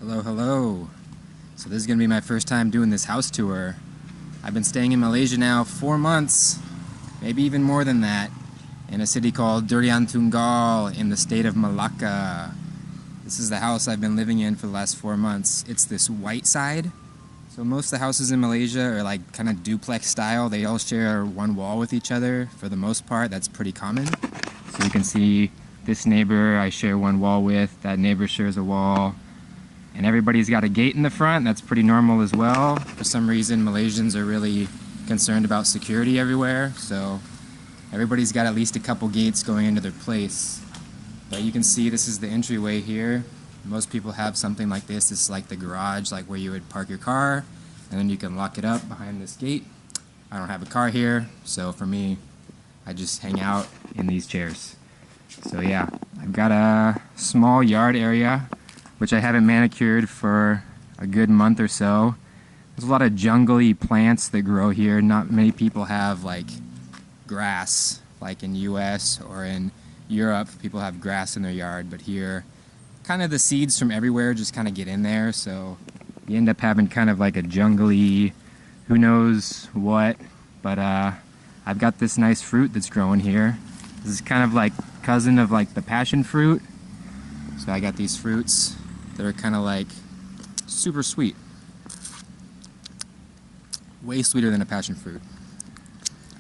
Hello, hello. So this is going to be my first time doing this house tour. I've been staying in Malaysia now 4 months, maybe even more than that, in a city called Durian Tunggal in the state of Malacca. This is the house I've been living in for the last 4 months. It's this white side. So most of the houses in Malaysia are like kind of duplex style. They all share one wall with each other for the most part. That's pretty common. So you can see this neighbor I share one wall with, that neighbor shares a wall. And everybody's got a gate in the front. That's pretty normal as well. For some reason, Malaysians are really concerned about security everywhere, so everybody's got at least a couple gates going into their place. But you can see this is the entryway here. Most people have something like this. It's like the garage, like where you would park your car, and then you can lock it up behind this gate. I don't have a car here, so for me, I just hang out in these chairs. So yeah, I've got a small yard area which I haven't manicured for a good month or so. There's a lot of jungly plants that grow here. Not many people have like grass, like in US or in Europe. People have grass in their yard, but here, kind of the seeds from everywhere just kind of get in there, so you end up having kind of like a jungly, who knows what, but I've got this nice fruit that's growing here. This is kind of like cousin of like the passion fruit. So I got these fruits that are kind of like super sweet. Way sweeter than a passion fruit.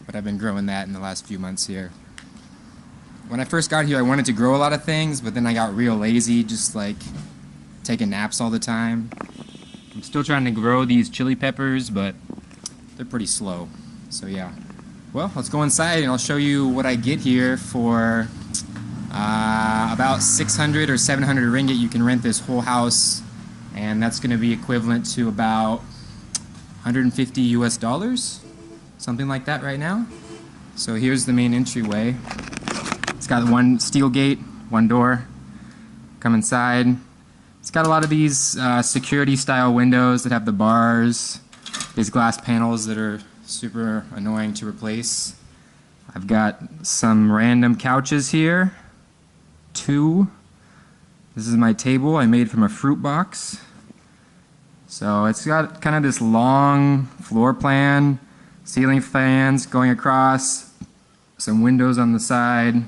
But I've been growing that in the last few months here. When I first got here, I wanted to grow a lot of things, but then I got real lazy, just like taking naps all the time. I'm still trying to grow these chili peppers, but they're pretty slow. So yeah. Well, let's go inside and I'll show you what I get here for about 600 or 700 ringgit. You can rent this whole house, and that's going to be equivalent to about 150 US dollars, something like that right now. So here's the main entryway. It's got one steel gate, one door. Come inside. It's got a lot of these security style windows that have the bars, these glass panels that are super annoying to replace. I've got some random couches here. 2. This is my table I made from a fruit box. So it's got kind of this long floor plan, ceiling fans going across, some windows on the side.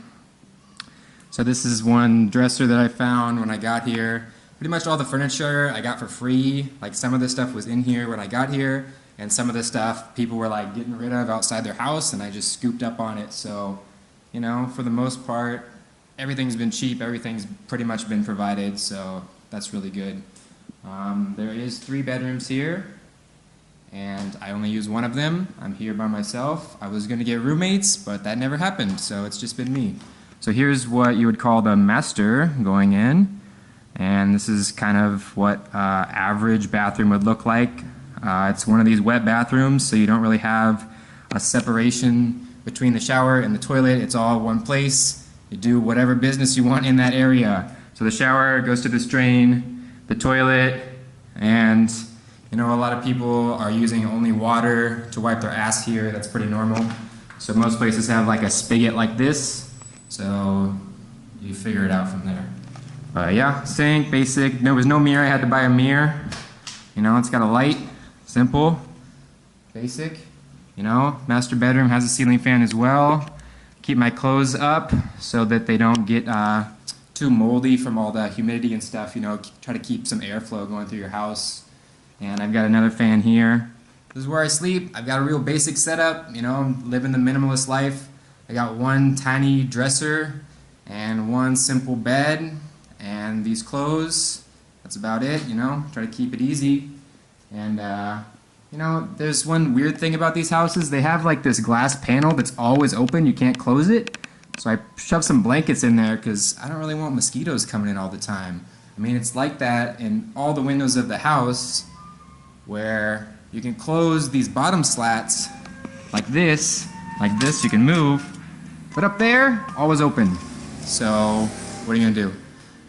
So this is one dresser that I found when I got here. Pretty much all the furniture I got for free. Like some of the stuff was in here when I got here, and some of the stuff people were like getting rid of outside their house, and I just scooped up on it. So, you know, for the most part, everything's been cheap, everything's pretty much been provided, so that's really good. There is 3 bedrooms here, and I only use one of them. I'm here by myself. I was going to get roommates, but that never happened, so it's just been me. So here's what you would call the master going in, and this is kind of what average bathroom would look like. It's one of these wet bathrooms, so you don't really have a separation between the shower and the toilet. It's all one place. You do whatever business you want in that area. So the shower goes to this drain, the toilet, and you know, a lot of people are using only water to wipe their ass here. That's pretty normal. So most places have like a spigot like this, so you figure it out from there. Yeah, sink, basic. There was no mirror. I had to buy a mirror. You know, it's got a light. Simple, basic. You know, master bedroom has a ceiling fan as well. Keep my clothes up so that they don't get too moldy from all the humidity and stuff. You know, try to keep some airflow going through your house. And I've got another fan here. This is where I sleep. I've got a real basic setup. You know, I'm living the minimalist life. I got one tiny dresser and one simple bed and these clothes. That's about it. You know, try to keep it easy. And you know, there's one weird thing about these houses. They have like this glass panel that's always open. You can't close it. So I shoved some blankets in there because I don't really want mosquitoes coming in all the time. I mean, it's like that in all the windows of the house where you can close these bottom slats like this, you can move. But up there, always open. So what are you gonna do?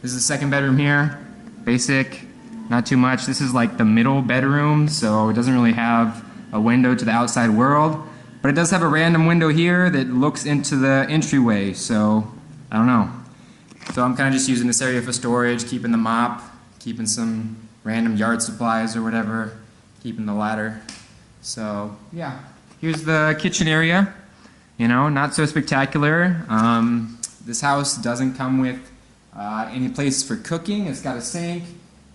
This is the second bedroom here. Basic. Not too much. This is like the middle bedroom, so it doesn't really have a window to the outside world. But it does have a random window here that looks into the entryway, so I don't know. So I'm kind of just using this area for storage, keeping the mop, keeping some random yard supplies or whatever, keeping the ladder. So yeah, here's the kitchen area. You know, not so spectacular. This house doesn't come with any place for cooking. It's got a sink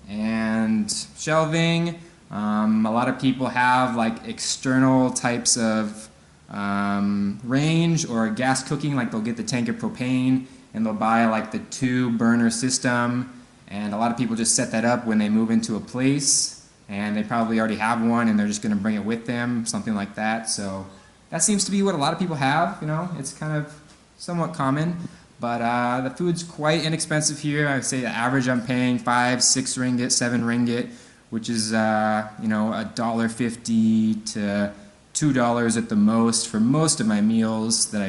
and shelving. A lot of people have like external types of range or gas cooking, like they'll get the tank of propane and they'll buy like the 2-burner system, and a lot of people just set that up when they move into a place, and they probably already have one and they're just going to bring it with them, something like that. So that seems to be what a lot of people have, you know. It's kind of somewhat common, but the food's quite inexpensive here. I would say the average I'm paying 5, 6 ringgit, 7 ringgit, which is you know, $1.50 to $2 at the most for most of my meals that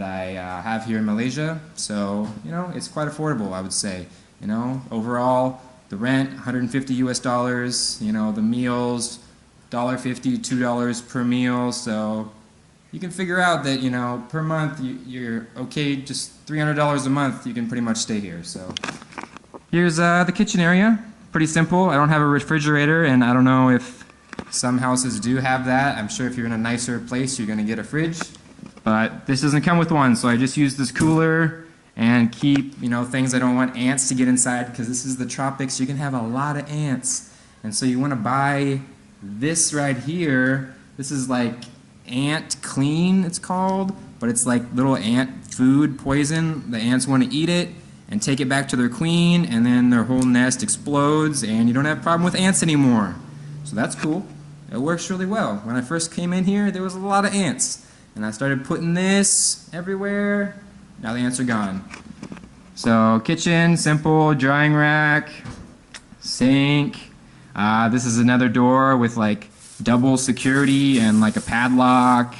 I have here in Malaysia. So you know, it's quite affordable, I would say. You know, overall the rent $150 US. You know, the meals $1.50, $2 per meal. So you can figure out that, you know, per month you're okay. Just $300 a month, you can pretty much stay here. So here's the kitchen area. Pretty simple. I don't have a refrigerator, and I don't know if some houses do have that. I'm sure if you're in a nicer place, you're going to get a fridge. But this doesn't come with one, so I just use this cooler and keep, you know, things I don't want ants to get inside, because this is the tropics. You can have a lot of ants. And so you want to buy this right here. This is like ant clean, it's called, but it's like little ant food poison. The ants want to eat it and take it back to their queen, and then their whole nest explodes and you don't have a problem with ants anymore. So that's cool. It works really well. When I first came in here, there was a lot of ants, and I started putting this everywhere. Now the ants are gone. So kitchen, simple, drying rack, sink. This is another door with like double security and like a padlock.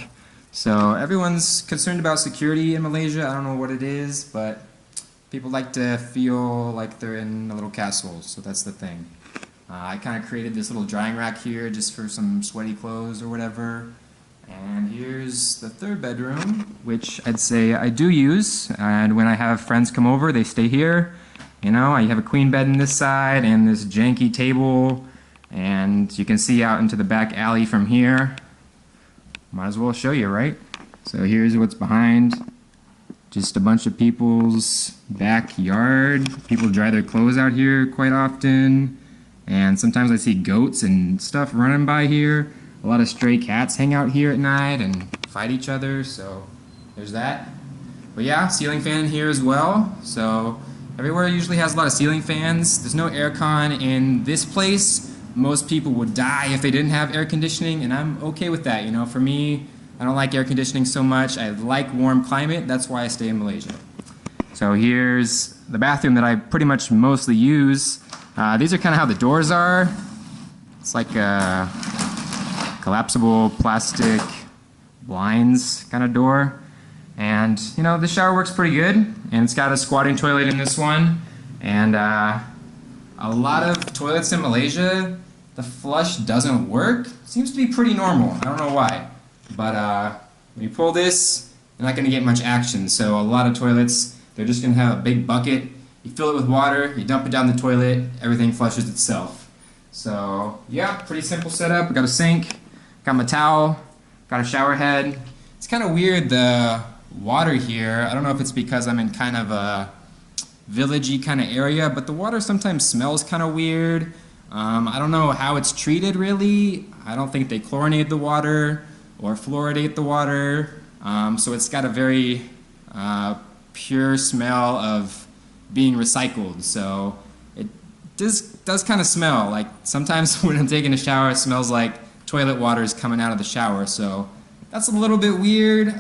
So everyone's concerned about security in Malaysia. I don't know what it is, but people like to feel like they're in a little castle, so that's the thing. I kind of created this little drying rack here just for some sweaty clothes or whatever. And here's the 3rd bedroom, which I'd say I do use. And when I have friends come over, they stay here. You know, I have a queen bed on this side and this janky table. And you can see out into the back alley from here. Might as well show you, right? So here's what's behind. Just a bunch of people's backyard. People dry their clothes out here quite often. And sometimes I see goats and stuff running by here. A lot of stray cats hang out here at night and fight each other, so there's that. But yeah, ceiling fan in here as well. So everywhere usually has a lot of ceiling fans. There's no aircon in this place. Most people would die if they didn't have air conditioning, and I'm okay with that. You know, for me, I don't like air conditioning so much. I like warm climate. That's why I stay in Malaysia. So here's the bathroom that I pretty much mostly use. These are kind of how the doors are. It's like a collapsible plastic blinds kind of door. And, you know, the shower works pretty good. And it's got a squatting toilet in this one. And a lot of toilets in Malaysia, the flush doesn't work. Seems to be pretty normal. I don't know why. But when you pull this, you're not going to get much action. So a lot of toilets, they're just going to have a big bucket. You fill it with water, you dump it down the toilet, everything flushes itself. So yeah, pretty simple setup. I got a sink, got my towel, got a shower head. It's kind of weird, the water here. I don't know if it's because I'm in kind of a villagey kind of area, but the water sometimes smells kind of weird. I don't know how it's treated really. I don't think they chlorinate the water or fluoridate the water. So it's got a very pure smell of being recycled. So it does kind of smell. Like sometimes when I'm taking a shower, it smells like toilet water is coming out of the shower. So that's a little bit weird.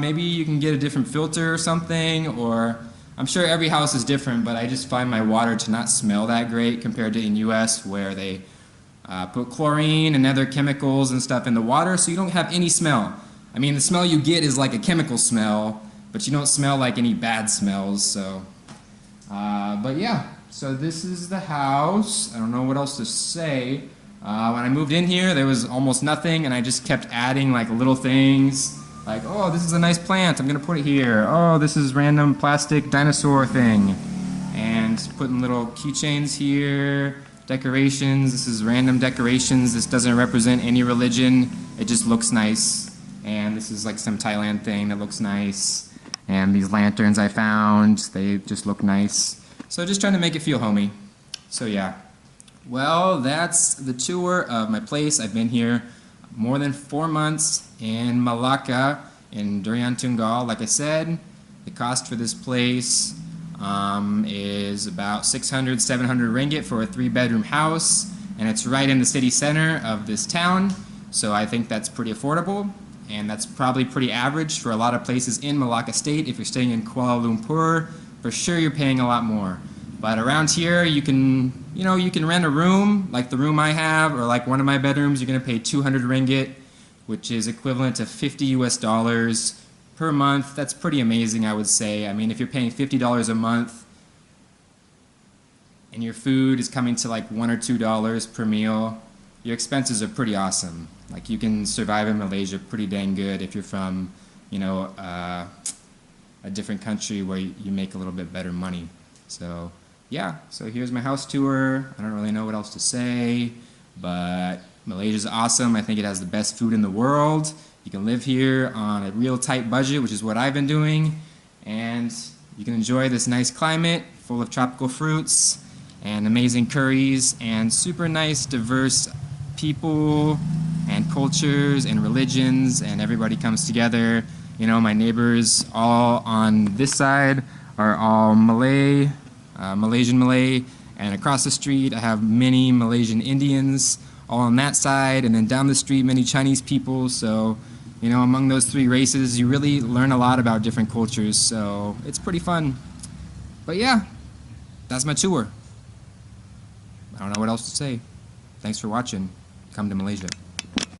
Maybe you can get a different filter or something, or I'm sure every house is different, but I just find my water to not smell that great compared to in US where they put chlorine and other chemicals and stuff in the water, so you don't have any smell. I mean, the smell you get is like a chemical smell, but you don't smell like any bad smells. So, but yeah, so this is the house. I don't know what else to say. When I moved in here, there was almost nothing, and I just kept adding like little things. Like, oh, this is a nice plant, I'm gonna put it here. Oh, this is random plastic dinosaur thing. And and putting little keychains here, decorations. This is random decorations. This doesn't represent any religion. It just looks nice. And this is like some Thailand thing that looks nice. And these lanterns I found, they just look nice. So just trying to make it feel homey. So yeah. Well, that's the tour of my place. I've been here more than 4 months in Malacca in Durian Tunggal. Like I said, the cost for this place is about 600, 700 ringgit for a 3-bedroom house, and it's right in the city center of this town, so I think that's pretty affordable, and that's probably pretty average for a lot of places in Malacca State. If you're staying in Kuala Lumpur, for sure you're paying a lot more. But around here, you can rent a room, like the room I have, or like one of my bedrooms. You're going to pay 200 ringgit, which is equivalent to $50 US per month. That's pretty amazing, I would say. I mean, if you're paying $50 a month and your food is coming to like $1 or $2 per meal, your expenses are pretty awesome. Like, you can survive in Malaysia pretty dang good if you're from, a different country where you make a little bit better money. So yeah, so here's my house tour. I don't really know what else to say, but Malaysia's awesome. I think it has the best food in the world. You can live here on a real tight budget, which is what I've been doing, and you can enjoy this nice climate full of tropical fruits and amazing curries and super nice, diverse people and cultures and religions, and everybody comes together. My neighbors all on this side are all Malaysian Malay, and across the street I have many Malaysian Indians all on that side, and then down the street many Chinese people. So among those 3 races you really learn a lot about different cultures, so it's pretty fun. But yeah, that's my tour. I don't know what else to say. Thanks for watching. Come to Malaysia.